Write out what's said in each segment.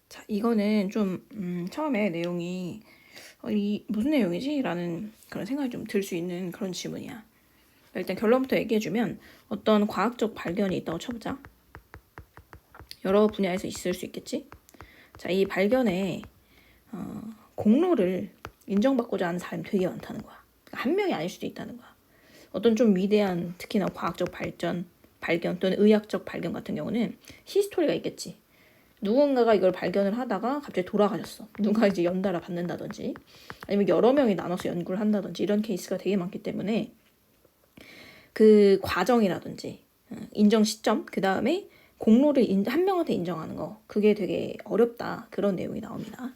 자, 이거는 좀 처음에 내용이 이 무슨 내용이지? 라는 그런 생각이 좀 들 수 있는 그런 지문이야. 일단 결론부터 얘기해주면 어떤 과학적 발견이 있다고 쳐보자. 여러 분야에서 있을 수 있겠지? 자, 이 발견에 공로를 인정받고자 하는 사람이 되게 많다는 거야. 그러니까 한 명이 아닐 수도 있다는 거야. 어떤 좀 위대한 특히나 과학적 발견 또는 의학적 발견 같은 경우는 히스토리가 있겠지. 누군가가 이걸 발견을 하다가 갑자기 돌아가셨어. 누가 이제 연달아 받는다든지 아니면 여러 명이 나눠서 연구를 한다든지 이런 케이스가 되게 많기 때문에 그 과정이라든지 인정 시점 그 다음에 공로를 한 명한테 인정하는 거 그게 되게 어렵다 그런 내용이 나옵니다.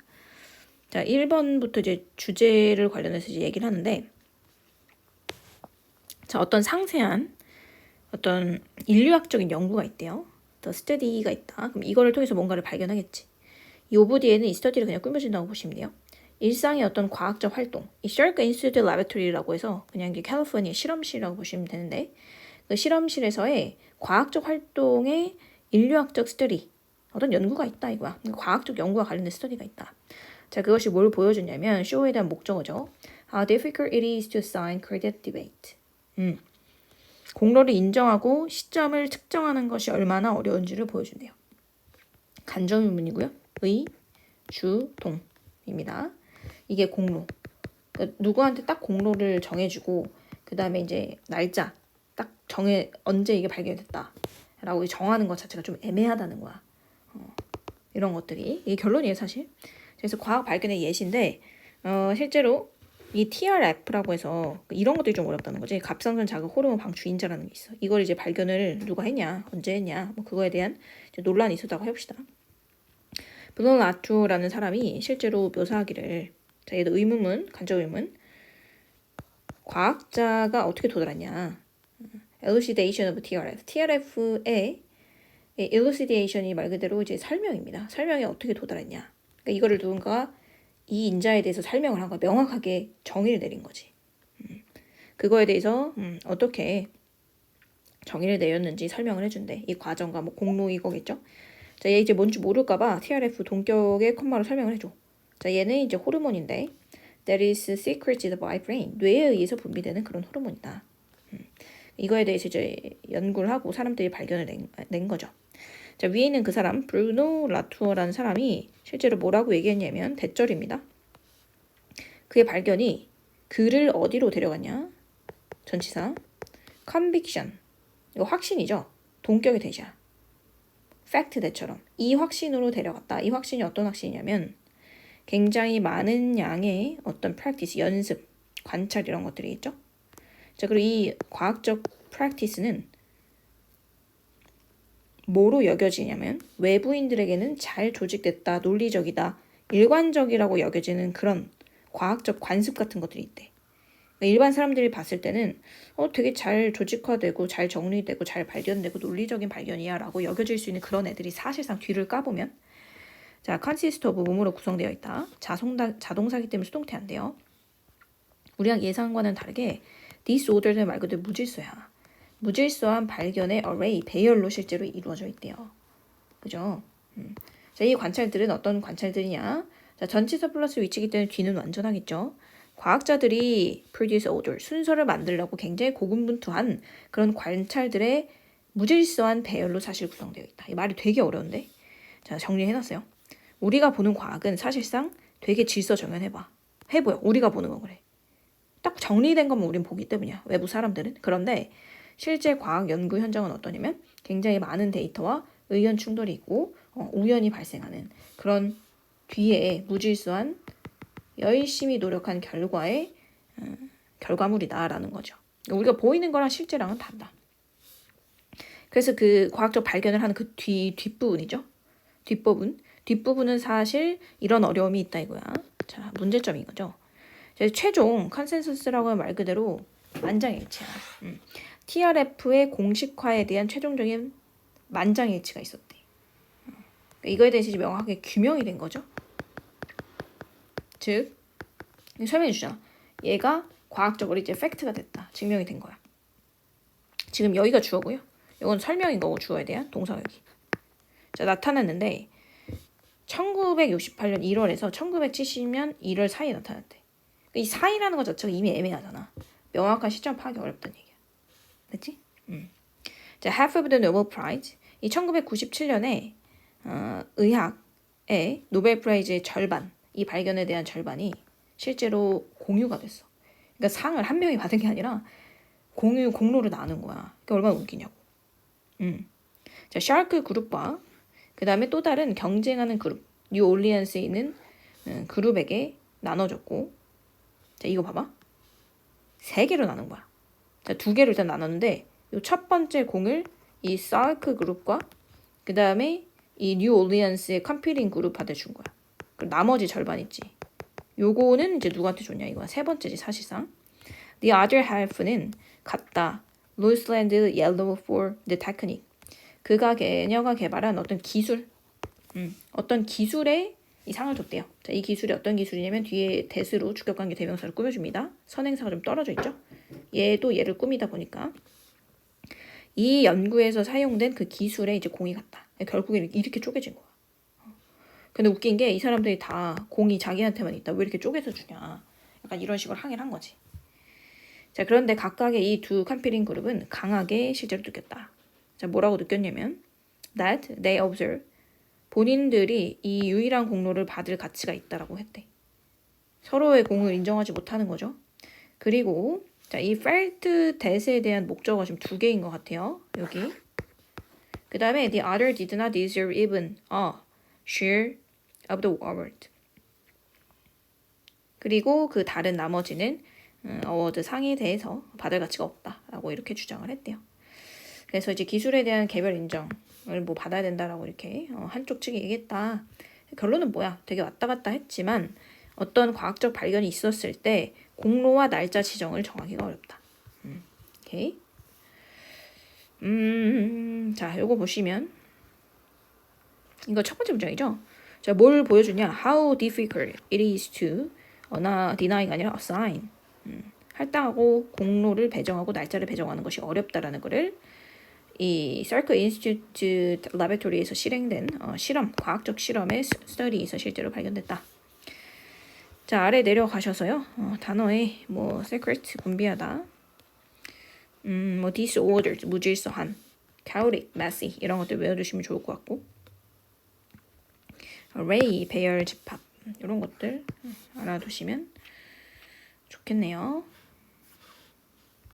자 1번부터 이제 주제를 관련해서 이제 얘기를 하는데 자 어떤 상세한 어떤 인류학적인 연구가 있대요. 더 스터디가 있다. 그럼 이거를 통해서 뭔가를 발견하겠지. 이 오브디에는 이 스터디를 그냥 꾸며진다고 보시면 돼요. 일상의 어떤 과학적 활동, 이 셜크 인스튜트 라보레토리라고 해서 그냥 이게 캘리포니아 실험실이라고 보시면 되는데 그 실험실에서의 과학적 활동의 인류학적 스터디, 어떤 연구가 있다 이거야. 과학적 연구와 관련된 스터디가 있다. 자, 그것이 뭘 보여주냐면 쇼에 대한 목적어죠. How difficult it is to assign credit debate. 공로를 인정하고 시점을 측정하는 것이 얼마나 어려운지를 보여준대요. 간접의문이고요. 의, 주, 동입니다. 이게 공로. 그러니까 누구한테 딱 공로를 정해주고 그 다음에 이제 날짜 딱 언제 이게 발견됐다라고 정하는 것 자체가 좀 애매하다는 거야. 이런 것들이 이게 결론이에요 사실. 그래서 과학 발견의 예시인데 실제로 이 TRF라고 해서 이런 것들이 좀 어렵다는 거지. 갑상선 자극 호르몬 방출인자라는 게 있어. 이걸 이제 발견을 누가 했냐, 언제 했냐, 뭐 그거에 대한 이제 논란이 있었다고 해봅시다. 브노 라투라는 사람이 실제로 묘사하기를 자 얘도 의문문, 간접 의문 과학자가 어떻게 도달했냐 elucidation of TRF TRF의 elucidation이 말 그대로 이제 설명입니다. 설명에 어떻게 도달했냐 그러니까 이거를 누군가 이 인자에 대해서 설명을 한 거야. 명확하게 정의를 내린 거지. 그거에 대해서 어떻게 정의를 내렸는지 설명을 해준대. 이 과정과 뭐 공로 이거겠죠. 자, 얘 이제 뭔지 모를까봐 TRF 동격의 콤마로 설명을 해줘. 자, 얘는 이제 호르몬인데 that is secreted by brain. 뇌에 의해서 분비되는 그런 호르몬이다. 이거에 대해서 이제 연구를 하고 사람들이 발견을 낸 거죠. 자, 위에 있는 그 사람 브루노 라투어라는 사람이 실제로 뭐라고 얘기했냐면 대절입니다. 그의 발견이 그를 어디로 데려갔냐? 전치사 conviction 이거 확신이죠. 동격의 대자 fact that처럼 이 확신으로 데려갔다. 이 확신이 어떤 확신이냐면 굉장히 많은 양의 어떤 practice 연습 관찰 이런 것들이 있죠. 자 그리고 이 과학적 practice는 뭐로 여겨지냐면 외부인들에게는 잘 조직됐다, 논리적이다, 일관적이라고 여겨지는 그런 과학적 관습 같은 것들이 있대. 그러니까 일반 사람들이 봤을 때는 되게 잘 조직화되고 잘 정리되고 잘 발견되고 논리적인 발견이야 라고 여겨질 수 있는 그런 애들이 사실상 뒤를 까보면 자, consist of 몸으로 구성되어 있다. 자동사기 때문에 수동태 안 돼요. 우리가 예상과는 다르게 disorder는 말 그대로 무질서야. 무질서한 발견의 array, 배열로 실제로 이루어져 있대요. 그죠? 자, 이 관찰들은 어떤 관찰들이냐? 자, 전치사 플러스 위치이기 때문에 뒤는 완전하겠죠. 과학자들이 produce order, 순서를 만들려고 굉장히 고군분투한 그런 관찰들의 무질서한 배열로 사실 구성되어 있다. 이 말이 되게 어려운데? 자, 정리해놨어요. 우리가 보는 과학은 사실상 되게 질서정연해봐. 해보여. 우리가 보는 거 그래. 딱 정리된 것만 우린 보기 때문이야. 외부 사람들은. 그런데 실제 과학 연구 현장은 어떠냐면 굉장히 많은 데이터와 의견 충돌이 있고 우연히 발생하는 그런 뒤에 무질서한 열심히 노력한 결과의 결과물이다라는 거죠. 우리가 보이는 거랑 실제랑은 다르다. 그래서 그 과학적 발견을 하는 그 뒷부분이죠. 뒷부분은 사실 이런 어려움이 있다 이거야. 자, 문제점인 거죠. 최종 컨센서스라고 하는 말 그대로 만장일치야. TRF의 공식화에 대한 최종적인 만장일치가 있었대. 이거에 대해서 이제 명확하게 규명이 된 거죠. 즉 설명해 주잖아. 얘가 과학적으로 이제 팩트가 됐다. 증명이 된 거야. 지금 여기가 주어고요. 이건 설명인 거고 주어에 대한 동사 여기. 자, 나타났는데 1968년 1월에서 1970년 1월 사이에 나타났대. 이 사이라는 것 자체가 이미 애매하잖아. 명확한 시점 파악이 어렵다는 얘기야. 됐지? 자, half of the Nobel Prize. 이 1997년에 의학의 노벨 프라이즈의 절반, 이 발견에 대한 절반이 실제로 공유가 됐어. 그러니까 상을 한 명이 받은 게 아니라 공로를 나눈 거야. 그러니까 얼마나 웃기냐고. 자, 샤크 그룹과 그 다음에 또 다른 경쟁하는 그룹, 뉴올리언스에 있는 그룹에게 나눠졌고, 자, 이거 봐봐. 3개로 나눈 거야. 자, 2개로 일단 나눴는데, 이 첫 번째 공을 이 샤크 그룹과 그 다음에 이 뉴올리언스의 컴퓨팅 그룹한테 준 거야. 그리고 나머지 절반 있지. 요거는 이제 누구한테 줬냐? 이거 세 번째지 사실상. The other half는 같다. Luceland Yellow for the technique. 그녀가 개발한 어떤 기술, 어떤 기술에 이 상을 줬대요. 자, 이 기술이 어떤 기술이냐면 뒤에 대수로 주격관계 대명사를 꾸며줍니다. 선행사가 좀 떨어져 있죠. 얘도 얘를 꾸미다 보니까 이 연구에서 사용된 그 기술에 이제 공이 갔다. 결국에 이렇게 쪼개진 거야. 근데 웃긴 게 이 사람들이 다 공이 자기한테만 있다. 왜 이렇게 쪼개서 주냐. 약간 이런 식으로 항의를 한 거지. 자, 그런데 각각의 이 두 컴퓨팅 그룹은 강하게 실제로 느꼈다. 자, 뭐라고 느꼈냐면 that they observe 본인들이 이 유일한 공로를 받을 가치가 있다라고 했대. 서로의 공을 인정하지 못하는 거죠. 그리고 자, 이 felt that에 대한 목적어가 지금 2개인 것 같아요. 여기. 그 다음에 the other did not deserve even a share of the award. 그리고 그 다른 나머지는 어워드 상에 대해서 받을 가치가 없다라고 이렇게 주장을 했대요. 그래서 이제 기술에 대한 개별 인정을 뭐 받아야 된다라고 이렇게 한쪽 측이 얘기했다. 결론은 뭐야? 되게 왔다 갔다 했지만 어떤 과학적 발견이 있었을 때 공로와 날짜 지정을 정하기가 어렵다. 오케이. 자, 요거 보시면 이거 첫 번째 문장이죠. 자, 뭘 보여주냐? How difficult it is to deny가 아니라 assign. 할당하고 공로를 배정하고 날짜를 배정하는 것이 어렵다라는 거를 이 Salk Institute Laboratory에서 실행된 실험, 과학적 실험의 스터디에서 실제로 발견됐다. 자, 아래 내려가셔서요. 단어에 뭐 secret 분비하다, 뭐 disordered 무질서한, chaotic, messy 이런 것들 외워두시면 좋을 것 같고, array 배열 집합 이런 것들 알아두시면 좋겠네요.